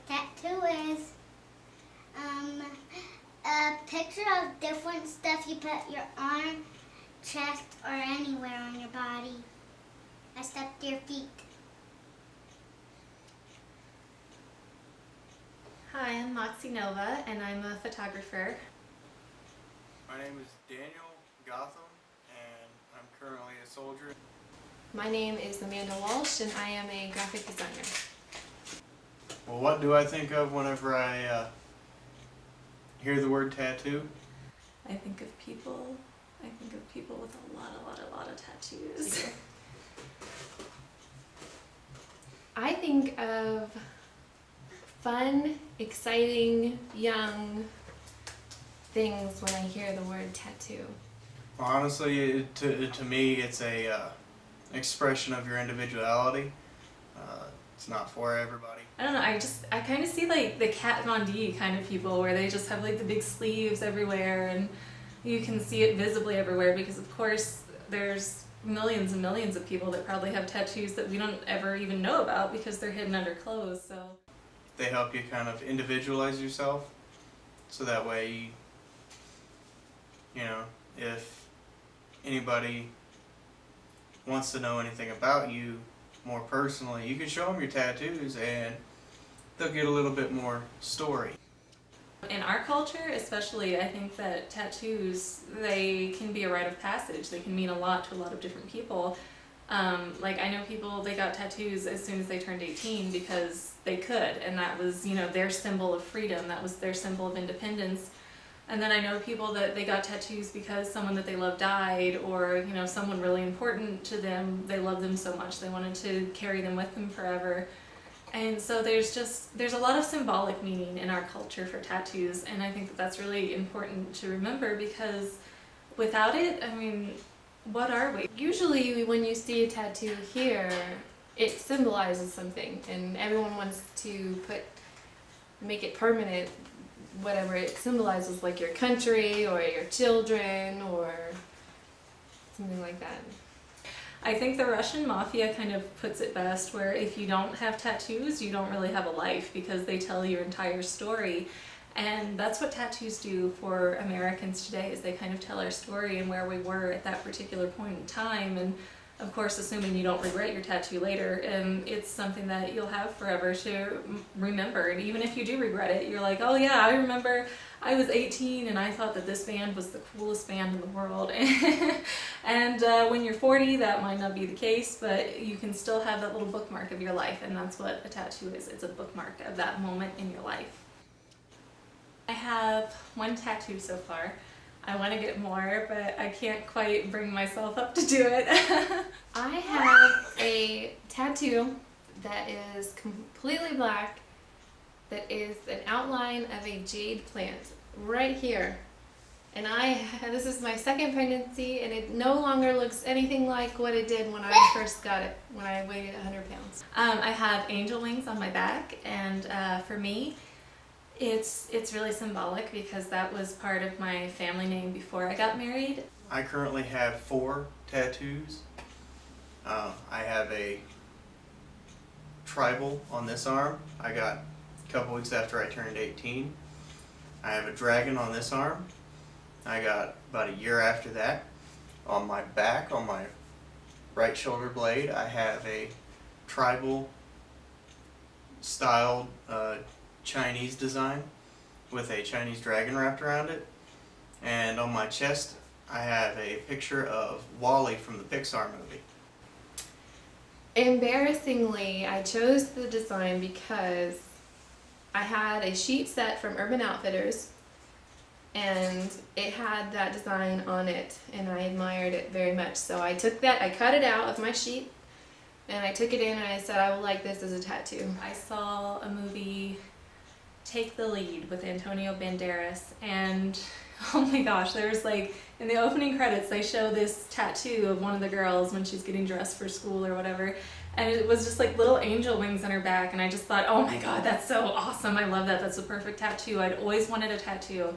tattoo is a picture of different stuff you put your arm, chest, or anywhere on your body, except your feet. Hi, I'm Moxie Nova, and I'm a photographer. My name is Daniel Gotham, and I'm currently a soldier. My name is Amanda Walsh, and I am a graphic designer. Well, what do I think of whenever I hear the word tattoo? I think of people with a lot of tattoos. I think of fun, exciting, young things when I hear the word tattoo. Honestly, to me, it's a expression of your individuality. It's not for everybody. I don't know, I kind of see like the Kat Von D kind of people where they just have like the big sleeves everywhere and you can see it visibly everywhere because of course there's millions and millions of people that probably have tattoos that we don't ever even know about because they're hidden under clothes, so. They help you kind of individualize yourself so that way, you know, if anybody wants to know anything about you more personally, you can show them your tattoos and they'll get a little bit more story. In our culture especially, I think that tattoos, they can be a rite of passage. They can mean a lot to a lot of different people. Like I know people, they got tattoos as soon as they turned 18 because they could, and that was, you know, their symbol of freedom. That was their symbol of independence. And then I know people that they got tattoos because someone that they love died, or, you know, someone really important to them, they loved them so much they wanted to carry them with them forever. And so there's a lot of symbolic meaning in our culture for tattoos, and I think that that's really important to remember because without it, I mean, what are we? Usually when you see a tattoo here, it symbolizes something, and everyone wants to make it permanent, whatever it symbolizes, like your country or your children or something like that. I think the Russian mafia kind of puts it best, where if you don't have tattoos, you don't really have a life because they tell your entire story. And that's what tattoos do for Americans today, is they kind of tell our story and where we were at that particular point in time. And of course, assuming you don't regret your tattoo later, it's something that you'll have forever to remember. And even if you do regret it, you're like, oh yeah, I remember I was 18 and I thought that this band was the coolest band in the world. And when you're 40, that might not be the case, but you can still have that little bookmark of your life, and that's what a tattoo is. It's a bookmark of that moment in your life. I have one tattoo so far. I want to get more, but I can't quite bring myself up to do it. I have a tattoo that is completely black, that is an outline of a jade plant right here. And this is my second pregnancy, and it no longer looks anything like what it did when I first got it, when I weighed 100 pounds. I have angel wings on my back, and for me, it's really symbolic because that was part of my family name before I got married. I currently have 4 tattoos. I have a tribal on this arm. I got a couple weeks after I turned 18. I have a dragon on this arm. I got about a year after that. On my back, on my right shoulder blade, I have a tribal styled Chinese design with a Chinese dragon wrapped around it. And on my chest, I have a picture of WALL-E from the Pixar movie. Embarrassingly, I chose the design because I had a sheet set from Urban Outfitters, and it had that design on it, and I admired it very much. So I took that, I cut it out of my sheet, and I took it in and I said, I would like this as a tattoo. I saw a movie, Take the Lead, with Antonio Banderas, and oh my gosh, there's like, in the opening credits they show this tattoo of one of the girls when she's getting dressed for school or whatever, and it was just like little angel wings on her back, and I just thought, oh my god, that's so awesome, I love that, that's a perfect tattoo. I'd always wanted a tattoo,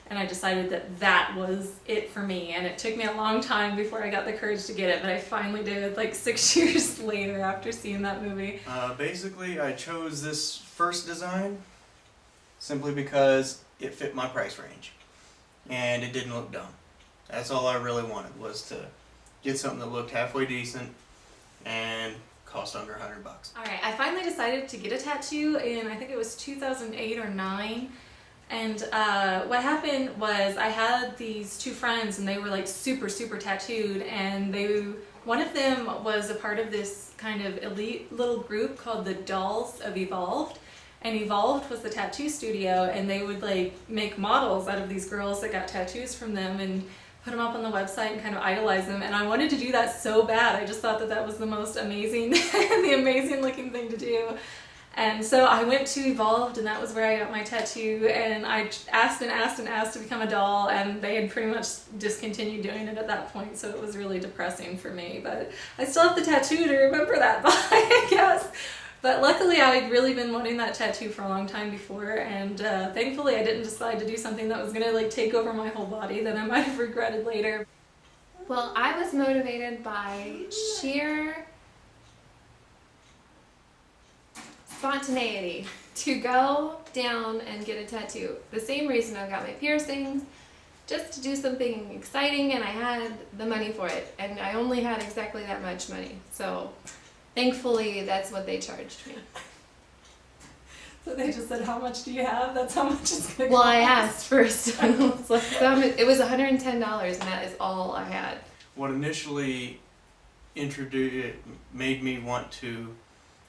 and I decided that that was it for me. And it took me a long time before I got the courage to get it, but I finally did, like 6 years later after seeing that movie. Basically, I chose this first design simply because it fit my price range, and it didn't look dumb. That's all I really wanted, was to get something that looked halfway decent and cost under $100. Alright, I finally decided to get a tattoo in, I think it was 2008 or 9. And what happened was I had these two friends, and they were like super tattooed, and one of them was a part of this kind of elite little group called the Dolls of Evolved. And Evolved was the tattoo studio, and they would like make models out of these girls that got tattoos from them and put them up on the website and kind of idolize them. And I wanted to do that so bad. I just thought that that was the most amazing, the amazing looking thing to do. And so I went to Evolved, and that was where I got my tattoo, and I asked and asked and asked to become a doll, and they had pretty much discontinued doing it at that point, so it was really depressing for me. But I still have the tattoo to remember that by, I guess. But luckily I had really been wanting that tattoo for a long time before, and thankfully I didn't decide to do something that was going to like take over my whole body that I might have regretted later. Well, I was motivated by sheer spontaneity to go down and get a tattoo. The same reason I got my piercings, just to do something exciting, and I had the money for it, and I only had exactly that much money. So thankfully that's what they charged me. So they just said, how much do you have? That's how much it's going to Well, cost. I asked first. It was $110, and that is all I had. What initially made me want to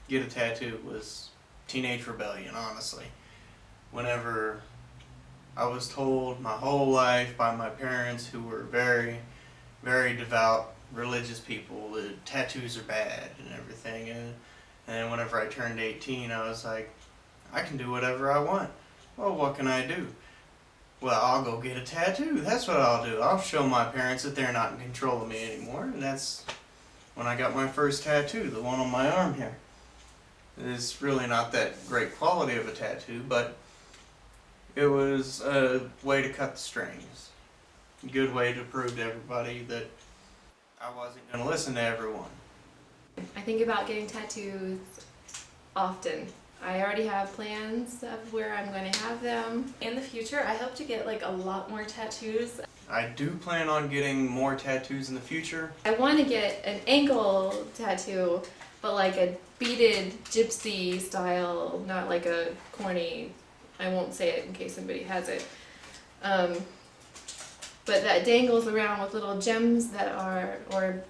get a tattoo was teenage rebellion, honestly. Whenever I was told my whole life by my parents, who were very devout religious people, that tattoos are bad and everything, and then whenever I turned 18, I was like, I can do whatever I want. Well, what can I do? Well, I'll go get a tattoo. That's what I'll do. I'll show my parents that they're not in control of me anymore. And that's when I got my first tattoo, the one on my arm here. It's really not that great quality of a tattoo, but it was a way to cut the strings. A good way to prove to everybody that I wasn't going to listen to everyone. I think about getting tattoos often. I already have plans of where I'm going to have them. In the future, I hope to get like a lot more tattoos. I do plan on getting more tattoos in the future. I want to get an ankle tattoo, but like a beaded gypsy style, not like a corny, I won't say it in case somebody has it. But that dangles around with little gems that are, what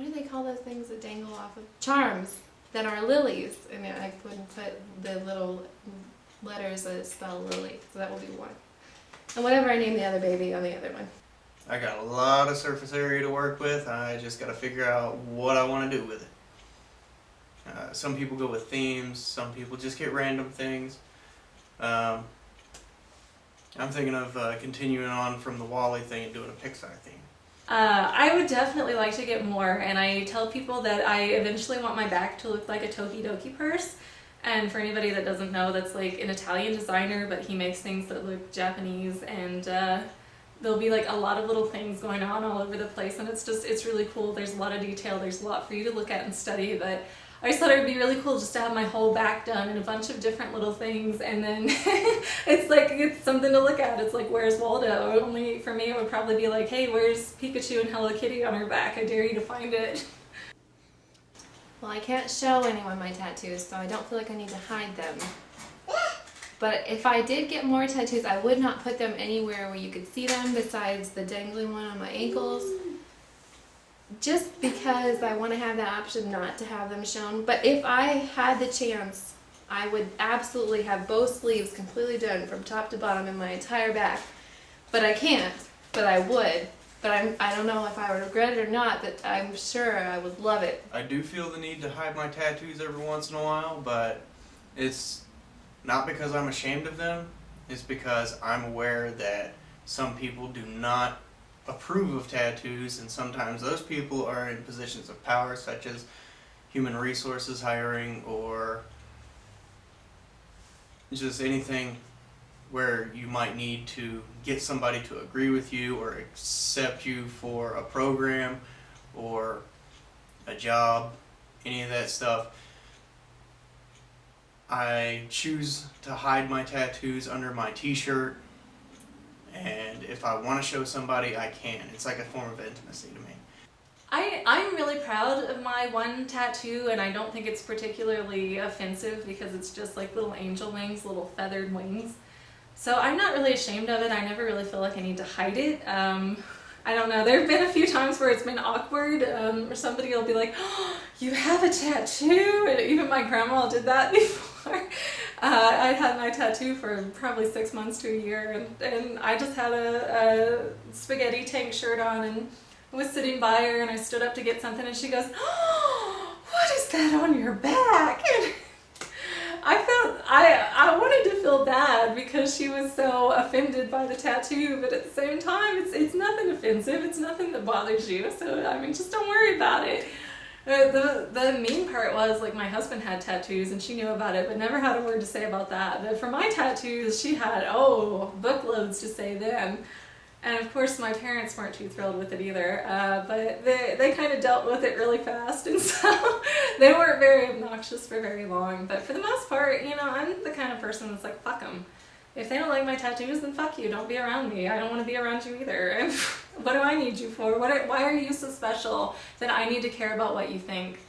do they call those things that dangle off of? Charms that are lilies, and I couldn't put the little letters that spell lily, so that will be one. And whatever I name the other baby on the other one. I got a lot of surface area to work with. I just got to figure out what I want to do with it. Some people go with themes, some people just get random things. I'm thinking of continuing on from the Wall-E thing and doing a Pixar theme. I would definitely like to get more, and I tell people that I eventually want my back to look like a Tokidoki purse. And for anybody that doesn't know, that's like an Italian designer, but he makes things that look Japanese, and there'll be like a lot of little things going on all over the place, and it's really cool. There's a lot of detail, there's a lot for you to look at and study, but I just thought it would be really cool just to have my whole back done in a bunch of different little things, and then it's something to look at. It's like, where's Waldo? Only for me it would probably be like, hey, where's Pikachu and Hello Kitty on her back? I dare you to find it. Well, I can't show anyone my tattoos, so I don't feel like I need to hide them. But if I did get more tattoos, I would not put them anywhere where you could see them besides the dangling one on my ankles. Just because I want to have that option not to have them shown. But if I had the chance, I would absolutely have both sleeves completely done from top to bottom in my entire back. But I can't, but I would. But I don't know if I would regret it or not, but I'm sure I would love it. I do feel the need to hide my tattoos every once in a while, but it's not because I'm ashamed of them. It's because I'm aware that some people do not approve of tattoos, and sometimes those people are in positions of power, such as human resources hiring or It's just anything where you might need to get somebody to agree with you or accept you for a program or a job, any of that stuff. I choose to hide my tattoos under my t-shirt, and if I want to show somebody, I can. It's like a form of intimacy to me. I'm really proud of my one tattoo, and I don't think it's particularly offensive because it's just like little angel wings, little feathered wings. So I'm not really ashamed of it. I never really feel like I need to hide it. I don't know, there have been a few times where it's been awkward, or somebody will be like, oh, you have a tattoo? And even my grandma did that before. I had my tattoo for probably 6 months to a year, and I just had a spaghetti tank shirt on and was sitting by her, and I stood up to get something, and she goes, oh, what is that on your back? And I wanted to feel bad because she was so offended by the tattoo, but at the same time, it's nothing offensive. It's nothing that bothers you. So I mean, just don't worry about it. The mean part was, like, my husband had tattoos and she knew about it, but never had a word to say about that. But for my tattoos, she had bookloads to say then. And of course, my parents weren't too thrilled with it either, but they kind of dealt with it really fast, and so they weren't very obnoxious for very long. But for the most part, you know, I'm the kind of person that's like, fuck them. If they don't like my tattoos, then fuck you. Don't be around me. I don't want to be around you either. And what do I need you for? Why are you so special that I need to care about what you think?